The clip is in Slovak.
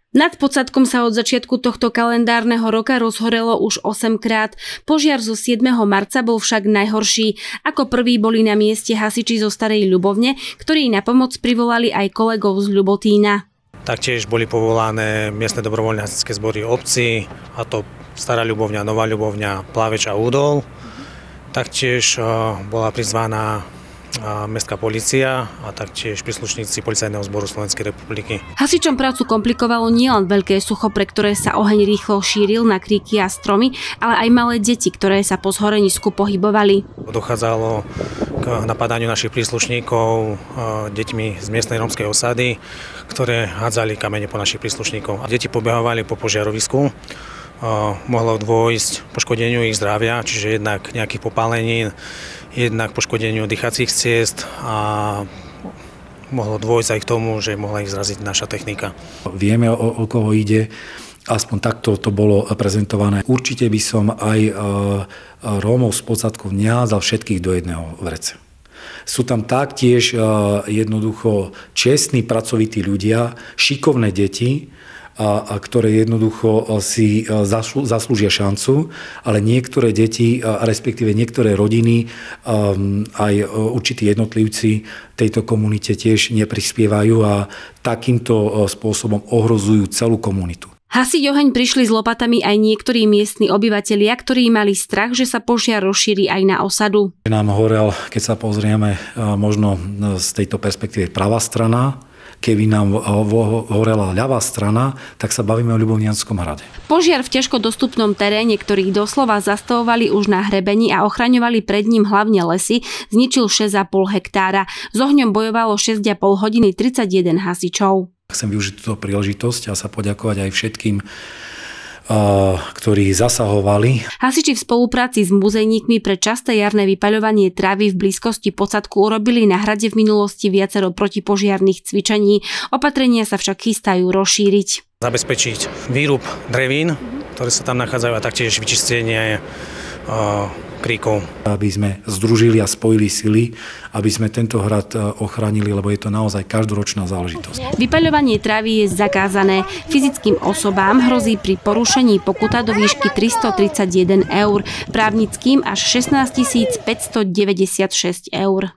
Nad Podsadkom sa od začiatku tohto kalendárneho roka rozhorelo už 8-krát. Požiar zo 7. marca bol však najhorší. Ako prví boli na mieste hasiči zo Starej Ľubovne, ktorí na pomoc privolali aj kolegov z Ľubotína. Taktiež boli povolané miestne dobrovoľné hasičské zbory obcí, a to Stará Ľubovňa, Nová Ľubovňa, Plaveč a Údol. Taktiež bola prizvaná mestská polícia a taktiež príslušníci Policajného zboru Slovenskej republiky. Hasičom prácu komplikovalo nielen veľké sucho, pre ktoré sa oheň rýchlo šíril na kríky a stromy, ale aj malé deti, ktoré sa po zhorenisku pohybovali. Dochádzalo k napadaniu našich príslušníkov deťmi z miestnej rómskej osady, ktoré hádzali kamene po našich príslušníkov. Deti pobehovali po požiarovisku. Mohlo dôjsť poškodeniu ich zdravia, čiže jednak nejakých popálenín, jednak poškodeniu dýchacích ciest a mohlo dôjsť aj k tomu, že mohla ich zraziť naša technika. Vieme, o koho ide, aspoň takto to bolo prezentované. Určite by som aj Rómov z Podsadku nehádzal všetkých do jedného vreca. Sú tam taktiež jednoducho čestní, pracovití ľudia, šikovné deti, a ktoré jednoducho si zaslúžia šancu, ale niektoré deti, respektíve niektoré rodiny, aj určití jednotlivci tejto komunite tiež neprispievajú a takýmto spôsobom ohrozujú celú komunitu. Hasiť oheň prišli s lopatami aj niektorí miestni obyvatelia, ktorí mali strach, že sa požiar rozšíri aj na osadu. Nám horel, keď sa pozrieme možno z tejto perspektívy pravá strana, keby nám horela ľavá strana, tak sa bavíme o Ľubovnianskom hrade. Požiar v ťažko dostupnom teréne, ktorý doslova zastavovali už na hrebení a ochraňovali pred ním hlavne lesy, zničil 6,5 hektára. S ohňom bojovalo 6,5 hodiny 31 hasičov. Chcem využiť túto príležitosť a sa poďakovať aj všetkým, ktorí zasahovali. Hasiči v spolupráci s muzejníkmi pre časté jarné vypaľovanie trávy v blízkosti Podsadku urobili na hrade v minulosti viacero protipožiarnych cvičení. Opatrenia sa však chystajú rozšíriť. Zabezpečiť výrub drevín, ktoré sa tam nachádzajú, a taktiež vyčistenie kríkov. Aby sme združili a spojili sily, aby sme tento hrad ochránili, lebo je to naozaj každoročná záležitosť. Vypaľovanie trávy je zakázané. Fyzickým osobám hrozí pri porušení pokuta do výšky 331 eur, právnickým až 16 596 eur.